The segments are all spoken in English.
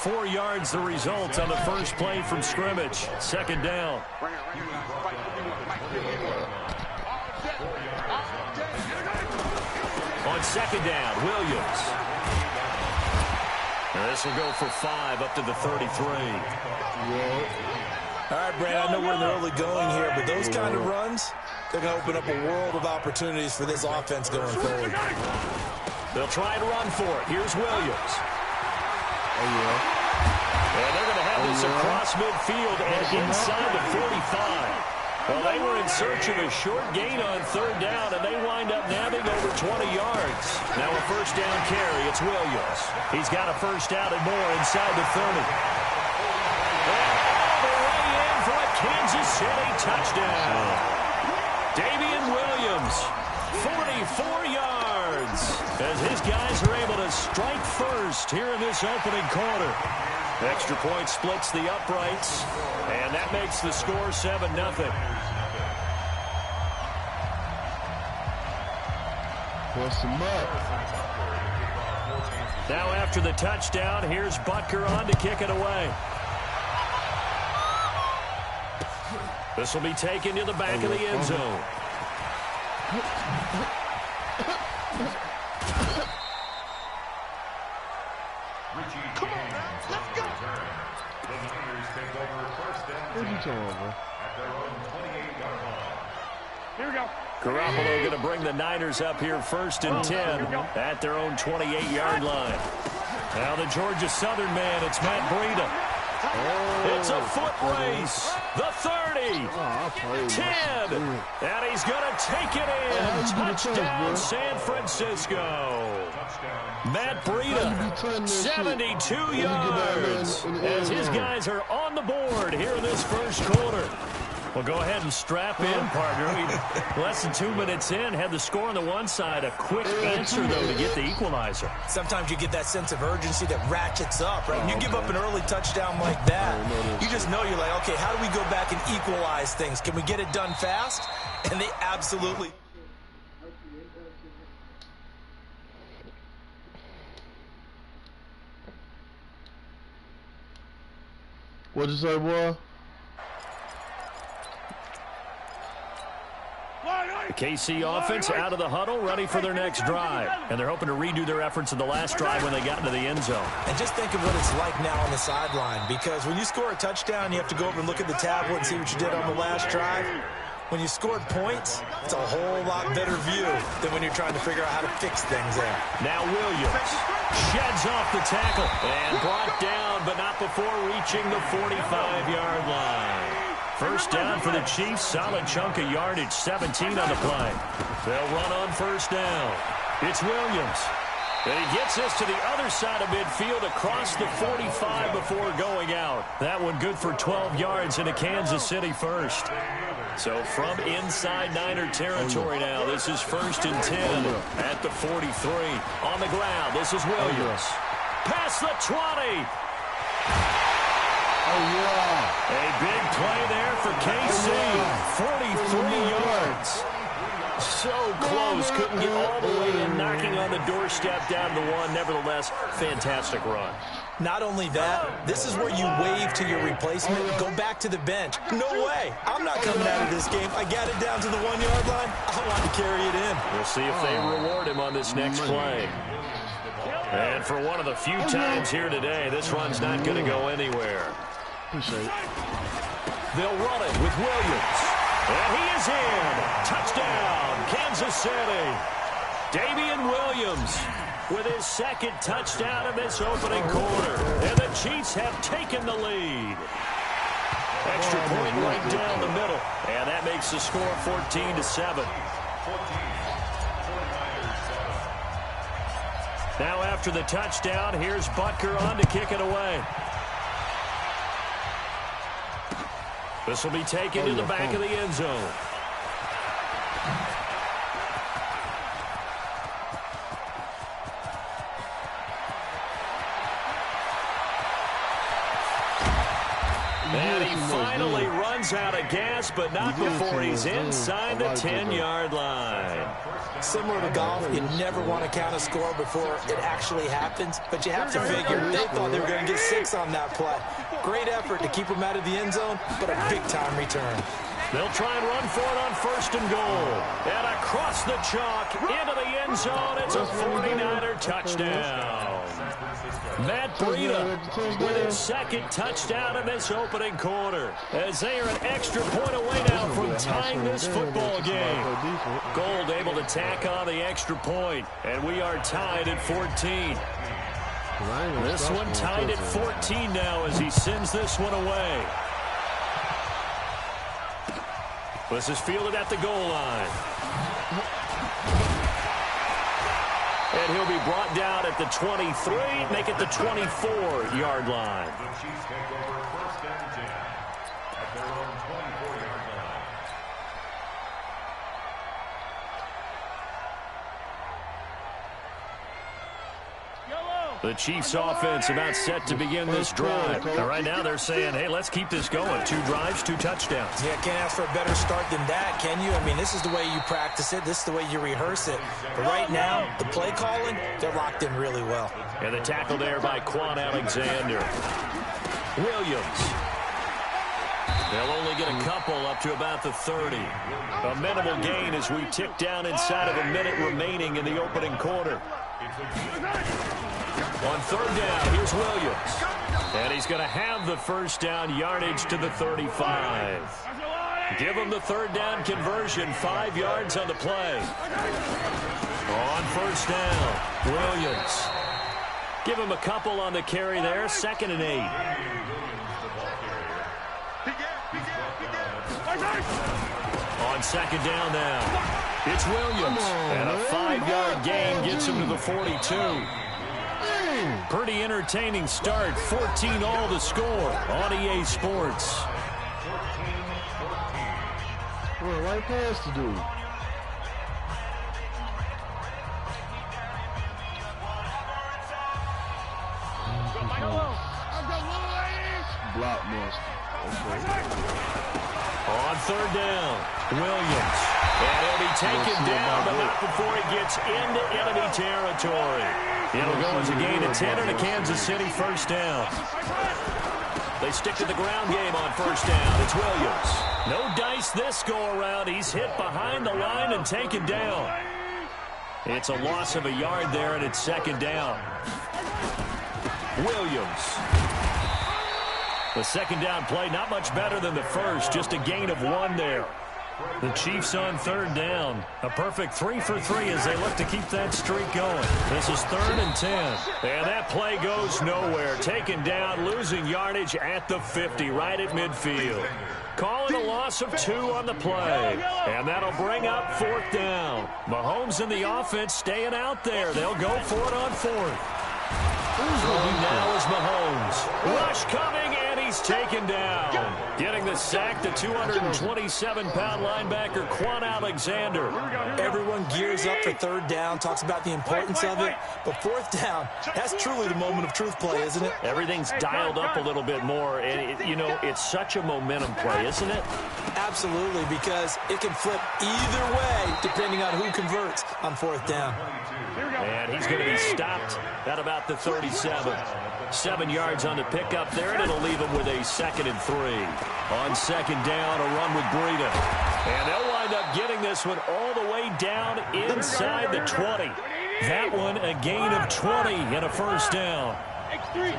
4 yards the result on the first play from scrimmage. Second down. On second down, Williams. And this will go for 5 up to the 33. All right, Brad, I know we're in the early going here, but those kind of runs, they're going to open up a world of opportunities for this offense going forward. They'll try and run for it. Here's Williams. And they're going to have this across midfield and inside the 45. Well, they were in search of a short gain on third down, and they wind up nabbing over 20 yards. Now a first down carry. It's Williams. He's got a first down and more inside the 30. And all the way in for a Kansas City touchdown. Damian Williams, 44 yards, as his guys are able to strike first here in this opening quarter. Extra point splits the uprights, and that makes the score 7-0. Bust him up. Now after the touchdown, here's Butker on to kick it away. This will be taken to the back of the end zone. Come on, man. Let's go. The Niners take over first down. What are you talking about? At their own 28-yard line. Here we go. Garoppolo going to bring the Niners up here first and 10 at their own 28-yard line. Now the Georgia Southern man, it's Matt Breida. It's a foot race. The 30. 10. And he's going to take it in. Touchdown, San Francisco. Matt Breida, 72 yards. As his guys are on the board here in this first quarter. Well, go ahead and strap in, partner. Less than 2 minutes in, had the score on the one side. A quick answer, though, to get the equalizer. Sometimes you get that sense of urgency that ratchets up, right? When you give up an early touchdown like that, you just know you're like, okay, how do we go back and equalize things? Can we get it done fast? And they absolutely... What'd you say, boy? The KC offense out of the huddle, ready for their next drive. And they're hoping to redo their efforts in the last drive when they got into the end zone. And just think of what it's like now on the sideline, because when you score a touchdown, you have to go over and look at the tablet and see what you did on the last drive. When you scored points, it's a whole lot better view than when you're trying to figure out how to fix things there. Now Williams sheds off the tackle and brought down, but not before reaching the 45-yard line. First down for the Chiefs, solid chunk of yardage, 17 on the play. They'll run on first down. It's Williams. And he gets this to the other side of midfield across the 45 before going out. That one good for 12 yards into Kansas City first. So from inside Niner territory now, this is first and 10 at the 43. On the ground, this is Williams. Past the 20. A big play there for KC. 43 yards. So close. Couldn't get all the way in, knocking on the doorstep down to one. Nevertheless, fantastic run. Not only that, this is where you wave to your replacement, go back to the bench. No way. I'm not coming out of this game. I got it down to the 1-yard line. I want to carry it in. We'll see if they reward him on this next play. And for one of the few times here today, this run's not going to go anywhere. They'll run it with Williams. And he is in. Touchdown, Kansas City. Damian Williams with his second touchdown of this opening quarter. And the Chiefs have taken the lead. Extra point right down the middle. And that makes the score 14-7. Now after the touchdown, here's Butker on to kick it away. This will be taken to the back of the end zone. And he finally runs out of gas, but not before he's inside the 10-yard line. Similar to golf, you never want to count a score before it actually happens, but you have to figure they thought they were going to get 6 on that play. Great effort to keep them out of the end zone, but a big-time return. They'll try and run for it on 1st and goal. And across the chalk, into the end zone, it's a 49er touchdown. Matt Breida with his 2nd touchdown in this opening quarter, as they are an extra point away now from tying this football game. Gold able to tack on the extra point, and we are tied at 14. This one tied at 14 now as he sends this one away. This is fielded at the goal line. And he'll be brought down at the 23, make it the 24-yard line. The Chiefs take over 1st and 10 at their own 24-yard line. The Chiefs offense about set to begin this drive. And right now they're saying, hey, let's keep this going. 2 drives, 2 touchdowns. Yeah, can't ask for a better start than that, can you? I mean, this is the way you practice it. This is the way you rehearse it. But right now, the play calling, they're locked in really well. And the tackle there by Quan Alexander. Williams. They'll only get a couple up to about the 30. A minimal gain as we tick down inside of a minute remaining in the opening quarter. On 3rd down, here's Williams. And he's going to have the 1st down yardage to the 35. Give him the 3rd down conversion, 5 yards on the play. On 1st down, Williams. Give him a couple on the carry there, 2nd and 8. On 2nd down now, it's Williams. And a 5-yard gain gets him to the 42. Pretty entertaining start. 14-all the score on EA Sports. What a right pass to do. Blockbuster. Okay. On 3rd down, Williams. And he'll be taken down, but not before he gets into enemy territory. It'll go as a gain of 10 and a Kansas City 1st down. They stick to the ground game on 1st down. It's Williams. No dice this go-around. He's hit behind the line and taken down. It's a loss of a yard there, and it's 2nd down. Williams. The 2nd down play, not much better than the first, just a gain of 1 there. The Chiefs on 3rd down. A perfect 3 for 3 as they look to keep that streak going. This is 3rd and 10. And that play goes nowhere. Taken down, losing yardage at the 50, right at midfield. Calling a loss of 2 on the play. And that'll bring up 4th down. Mahomes and the offense staying out there. They'll go for it on 4th. Throwing now is Mahomes. Rush coming, and he's taken down. Getting the sack, the 227-pound linebacker, Quan Alexander. Everyone gears up for 3rd down, talks about the importance of it. But 4th down, that's truly the moment of truth play, isn't it? Everything's dialed up a little bit more. And, it's such a momentum play, isn't it? Absolutely, because it can flip either way depending on who converts on 4th down. And he's going to be stopped at about the 37. 7 yards on the pickup there, and it'll leave him with a 2nd and 3. On 2nd down, a run with Breida. And they'll wind up getting this one all the way down inside the 20. That one a gain of 20 and a 1st down. X3,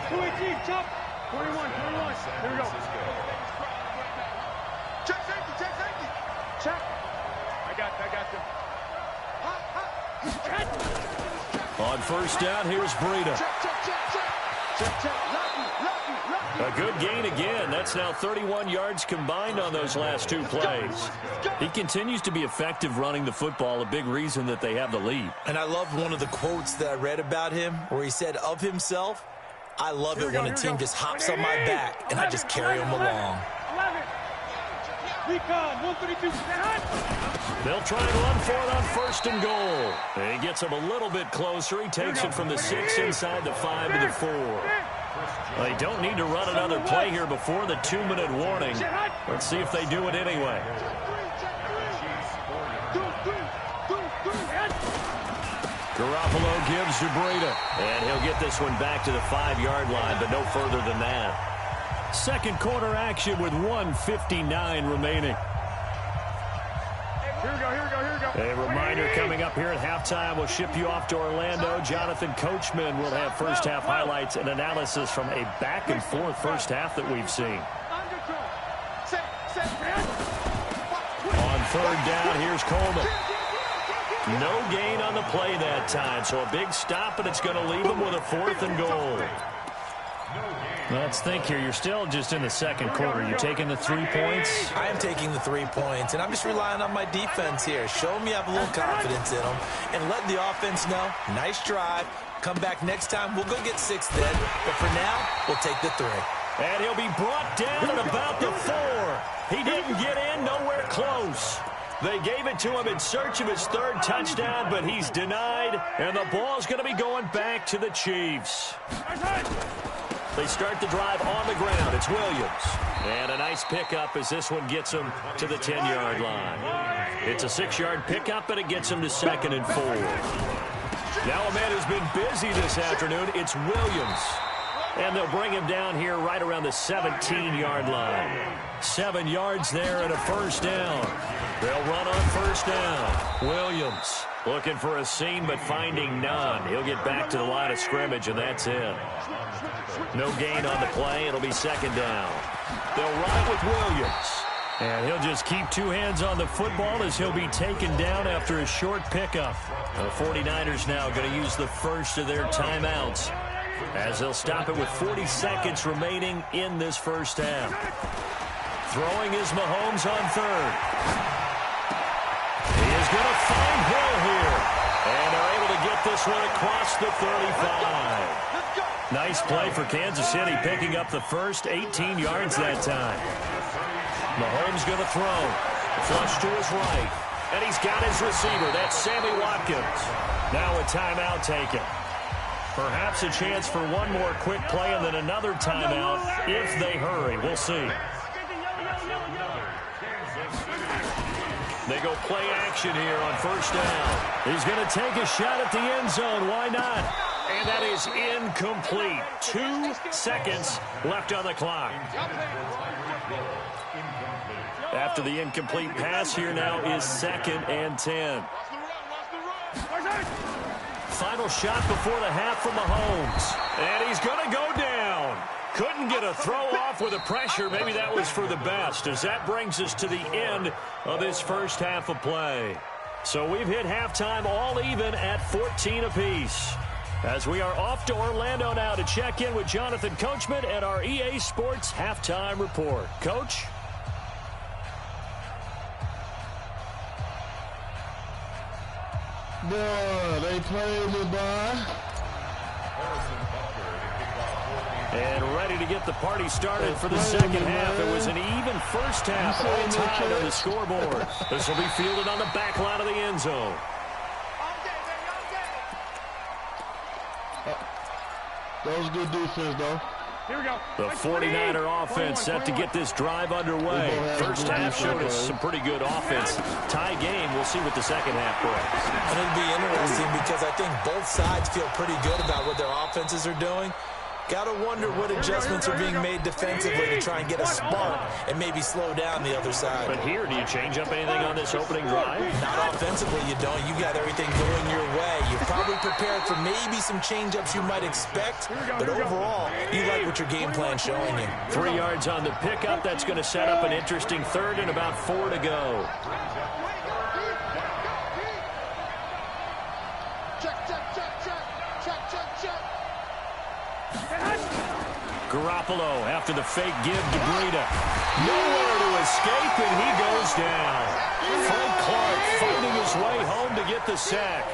218, chop, 21. Here we go. Check safety. Check. I got them. On 1st down, here's Breida. Check. A good gain again. That's now 31 yards combined on those last 2 plays. He continues to be effective running the football, a big reason that they have the lead. And I love one of the quotes that I read about him where he said of himself, I love it when a team just hops on my back and I just carry them along. 11. Recon, 132. They'll try and run for it on 1st and goal. And he gets him a little bit closer. He takes it from the 6 inside the 5 to the 4. They don't need to run another play here before the 2-minute warning. Let's see if they do it anyway. Garoppolo gives to Breida. And he'll get this one back to the 5-yard line, but no further than that. Second quarter action with 1:59 remaining. Here we go. A reminder coming up here at halftime. We'll ship you off to Orlando. Jonathan Coachman will have first half highlights and analysis from a back-and-forth first half that we've seen. On third down, here's Coleman. No gain on the play that time, so a big stop, and it's going to leave them with a 4th and goal. Let's think here. You're still just in the second quarter. You taking the 3 points? I am taking the 3 points, and I'm just relying on my defense here. Show them you have a little confidence in them, and let the offense know, nice drive. Come back next time. We'll go get 6 then, but for now, we'll take the 3. And he'll be brought down at about the 4. He didn't get in, nowhere close. They gave it to him in search of his 3rd touchdown, but he's denied, and the ball's going to be going back to the Chiefs. They start the drive on the ground. It's Williams. And a nice pickup as this one gets him to the 10-yard line. It's a 6-yard pickup, and it gets him to 2nd and 4. Now a man who's been busy this afternoon, it's Williams. And they'll bring him down here right around the 17-yard line. 7 yards there and a first down. They'll run on first down. Williams looking for a seam but finding none. He'll get back to the line of scrimmage, and that's it. No gain on the play. It'll be 2nd down. They'll run it with Williams. And he'll just keep 2 hands on the football as he'll be taken down after a short pickup. The 49ers now going to use the first of their timeouts as they'll stop it with 40 seconds remaining in this first half. Throwing is Mahomes on 3rd. He is going to find Hill here. And they're able to get this one across the 35. Nice play for Kansas City, picking up the first 18 yards that time. Mahomes going to throw. Flush to his right. And he's got his receiver. That's Sammy Watkins. Now a timeout taken. Perhaps a chance for one more quick play and then another timeout if they hurry. We'll see. They go play action here on first down. He's going to take a shot at the end zone. Why not? And that is incomplete. 2 seconds left on the clock. After the incomplete pass, here now is 2nd and 10. Final shot before the half from Mahomes. And he's going to go down. Couldn't get a throw off with the pressure. Maybe that was for the best, as that brings us to the end of this first half of play. So we've hit halftime all even at 14 apiece. As we are off to Orlando now to check in with Jonathan Coachman and our EA Sports Halftime Report. Coach? Boy, they played me, boy. And ready to get the party started for the second half. It was an even first half, all tied on the scoreboard. This will be fielded on the back line of the end zone. That was good defense, though. Here we go. The 49er offense set to get this drive underway. First half showed us some pretty good offense. Tie game. We'll see what the second half brings. And it'll be interesting because I think both sides feel pretty good about what their offenses are doing. Got to wonder what adjustments are being made defensively to try and get a spark and maybe slow down the other side. But here, do you change up anything on this opening drive? Not offensively, you don't. You got everything going your way. You're probably prepared for maybe some change-ups you might expect, but overall, you like what your game plan's showing you. 3 yards on the pickup. That's going to set up an interesting third and about 4 to go. Garoppolo after the fake give to Breida. Nowhere to escape, and he goes down. Frank Clark fighting his way home to get the sack.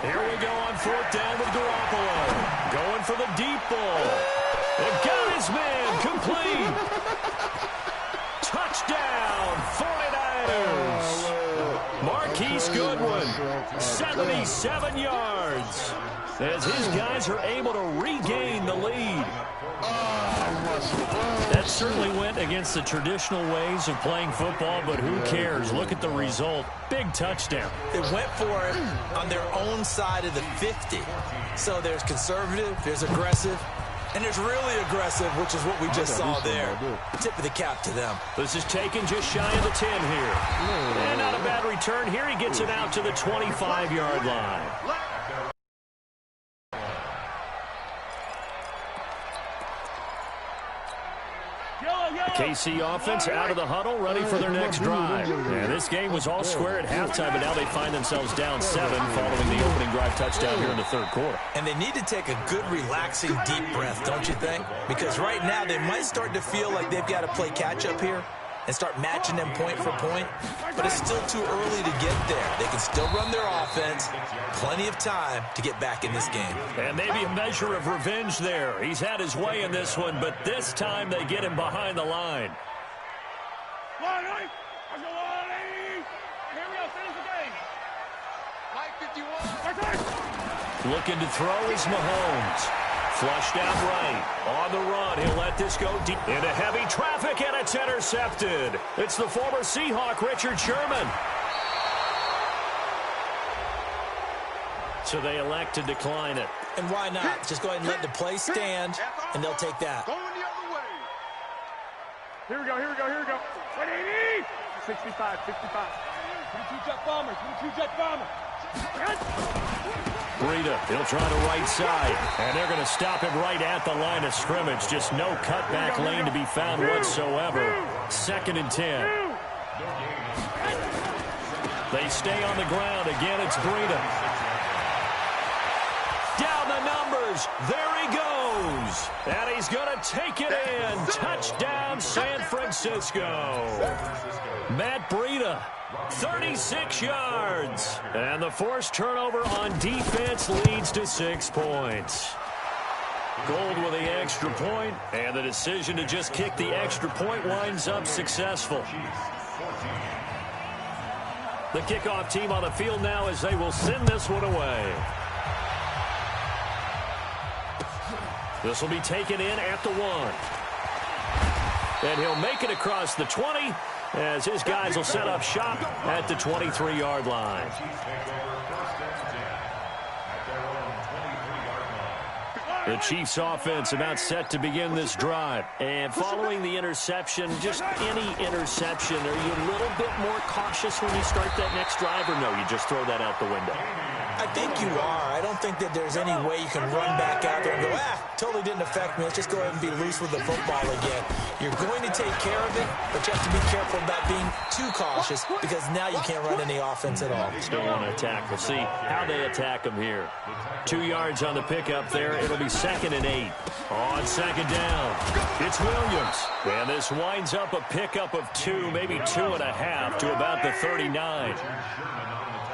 Here we go on 4th down with Garoppolo. Going for the deep ball. And got his man complete. Touchdown, 49ers. Marquise Goodwin 77 yards. As his guys are able to regain the lead. That certainly went against the traditional ways of playing football, but who cares? Look at the result. Big touchdown. They went for it on their own side of the 50. So there's conservative, there's aggressive, and there's really aggressive, which is what we just saw there. Tip of the cap to them. This is taken just shy of the 10 here. And not a bad return here. He gets it out to the 25-yard line. KC offense out of the huddle, ready for their next drive. And this game was all square at halftime, but now they find themselves down 7 following the opening drive touchdown here in the third quarter. And they need to take a good, relaxing, deep breath, don't you think? Because right now they might start to feel like they've got to play catch-up here and start matching them point for point, but it's still too early to get there. They can still run their offense. Plenty of time to get back in this game. And maybe a measure of revenge there. He's had his way in this one, but this time they get him behind the line. Here we go, finish the game. Mike 51. Looking to throw is Mahomes. Flushed out right. On the run, he'll let this go deep into heavy traffic, and it's intercepted. It's the former Seahawk, Richard Sherman. So they elect to decline it. And why not? Just go ahead and let the play stand, and they'll take that. Going the other way. Here we go. 180. 65. 22 jet bombers. Breida, he'll try the right side, and they're going to stop him right at the line of scrimmage. Just no cutback lane to be found whatsoever. 2nd and 10. They stay on the ground. Again, it's Breida. Down the numbers. There he goes. And he's going to take it in. Touchdown, San Francisco. Matt Breida. 36 yards. And the forced turnover on defense leads to 6 points. Gold with the extra point, and the decision to just kick the extra point winds up successful. The kickoff team on the field now as they will send this one away. This will be taken in at the 1. And he'll make it across the 20 as his guys will set up shop at the 23-yard line. The Chiefs offense about set to begin this drive. And following the interception, just any interception, are you a little bit more cautious when you start that next drive, or no, you just throw that out the window? I think you are. I don't think that there's any way you can run back out there and go, totally didn't affect me. Let's just go ahead and be loose with the football again. You're going to take care of it, but you have to be careful about being too cautious because now you can't run any offense at all. Still want to attack. We'll see how they attack them here. 2 yards on the pickup there. It'll be 2nd and 8. On 2nd down, it's Williams. And this winds up a pickup of 2, maybe 2.5 to about the 39.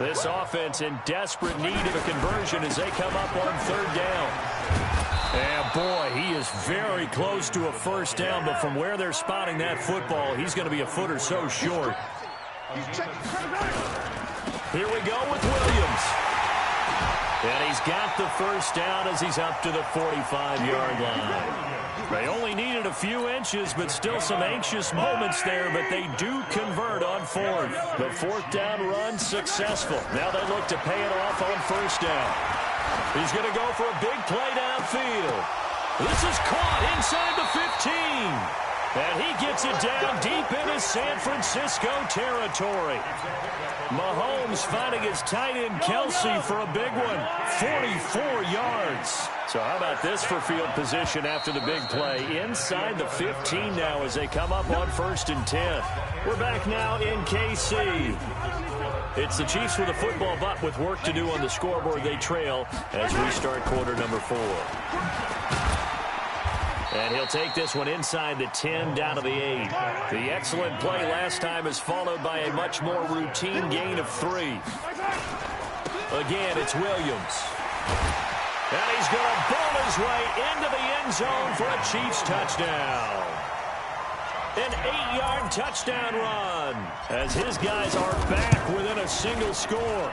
This offense in desperate need of a conversion as they come up on 3rd down. And boy, he is very close to a first down, but from where they're spotting that football, he's going to be a foot or so short. Here we go with Williams. And he's got the first down as he's up to the 45-yard line. They only needed a few inches, but still some anxious moments there, but they do convert on 4th. The 4th down run successful. Now they look to pay it off on 1st down. He's going to go for a big play downfield. This is caught inside the 15. And he gets it down deep into San Francisco territory. Mahomes finding his tight end Kelsey for a big one. 44 yards. So how about this for field position after the big play? Inside the 15 now as they come up on 1st and 10. We're back now in KC. It's the Chiefs with a football, but with work to do on the scoreboard, they trail as we start quarter number 4. And he'll take this one inside the 10 down to the 8. The excellent play last time is followed by a much more routine gain of 3. Again, it's Williams. And he's going to bowl his way into the end zone for a Chiefs touchdown. An 8-yard touchdown run as his guys are back within a single score.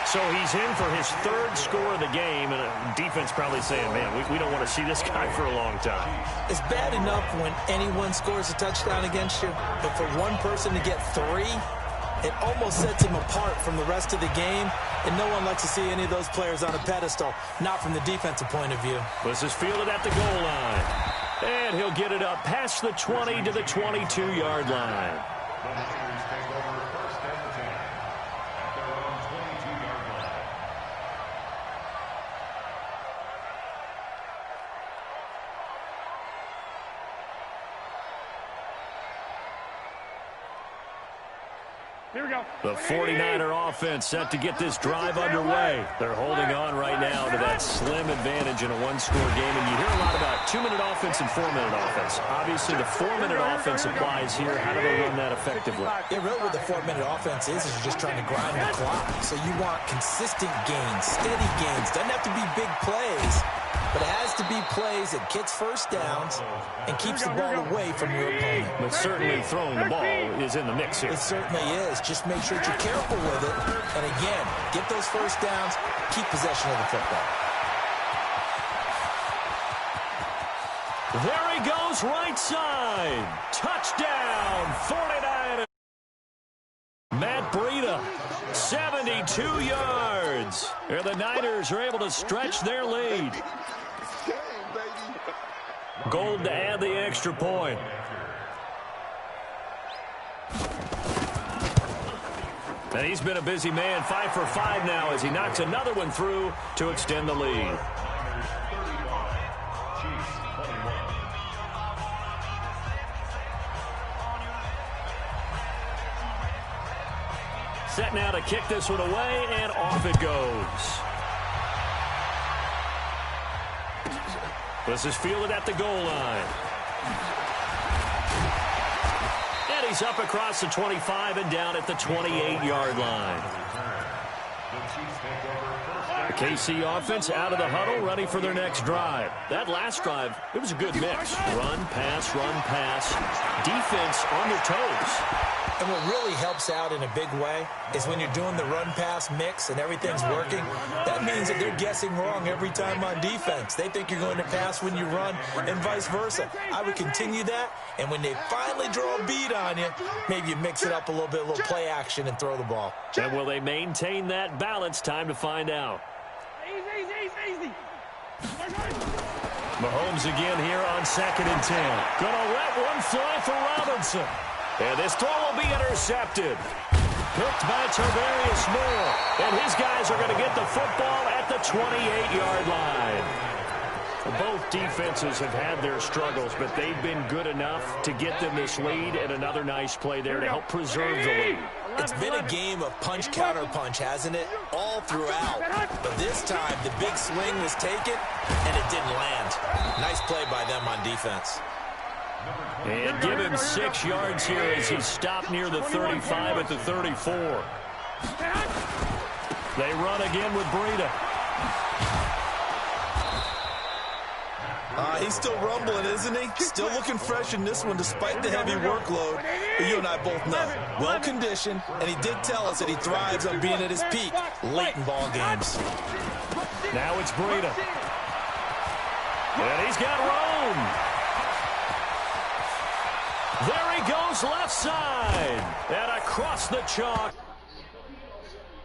So he's in for his third score of the game, and defense probably saying, man, we don't want to see this guy for a long time. It's bad enough when anyone scores a touchdown against you, but for one person to get 3, it almost sets him apart from the rest of the game, and no one likes to see any of those players on a pedestal, not from the defensive point of view. This is fielded at the goal line, and he'll get it up past the 20 to the 22-yard line. Here we go. The 49er offense set to get this drive underway. They're holding on right now to that slim advantage in a one-score game. And you hear a lot about 2-minute offense and 4-minute offense. Obviously, the 4-minute offense applies here. How do they run that effectively? Yeah, really what the 4-minute offense is you're just trying to grind the clock. So you want consistent gains, steady gains. Doesn't have to be big plays, but it has to be plays that gets first downs and keeps the ball away from your opponent. But certainly throwing the ball is in the mix here. It certainly is. Just make sure that you're careful with it. And again, get those first downs, keep possession of the football. There he goes, right side. Touchdown, 49ers. Matt Breida, 72 yards. And the Niners are able to stretch their lead. Gold to add the extra point. And he's been a busy man, 5 for 5 now as he knocks another one through to extend the lead. Set now to kick this one away, and off it goes. This is fielded at the goal line. And he's up across the 25 and down at the 28-yard line. The KC offense out of the huddle, ready for their next drive. That last drive, it was a good mix. Run, pass, defense on their toes. And what really helps out in a big way is when you're doing the run-pass mix and everything's working, that means that they're guessing wrong every time on defense. They think you're going to pass when you run and vice versa. I would continue that, and when they finally draw a beat on you, maybe you mix it up a little bit, a little play action, and throw the ball. And will they maintain that balance? Time to find out. Easy. Mahomes again here on 2nd and 10. Gonna let one fly for Robinson. And this throw will be intercepted. Picked by Tavarius Moore. And his guys are going to get the football at the 28-yard line. Both defenses have had their struggles, but they've been good enough to get them this lead, and another nice play there to help preserve the lead. It's been a game of punch-counter-punch, hasn't it? All throughout. But this time, the big swing was taken, and it didn't land. Nice play by them on defense. And give him 6 yards here as he stopped near the 35 at the 34. They run again with Breida. He's still rumbling, isn't he? Still looking fresh in this one despite the heavy workload. But you and I both know, well-conditioned, and he did tell us that he thrives on being at his peak late in ball games. Now it's Breida. And he's got room. There he goes left side. And across the chalk.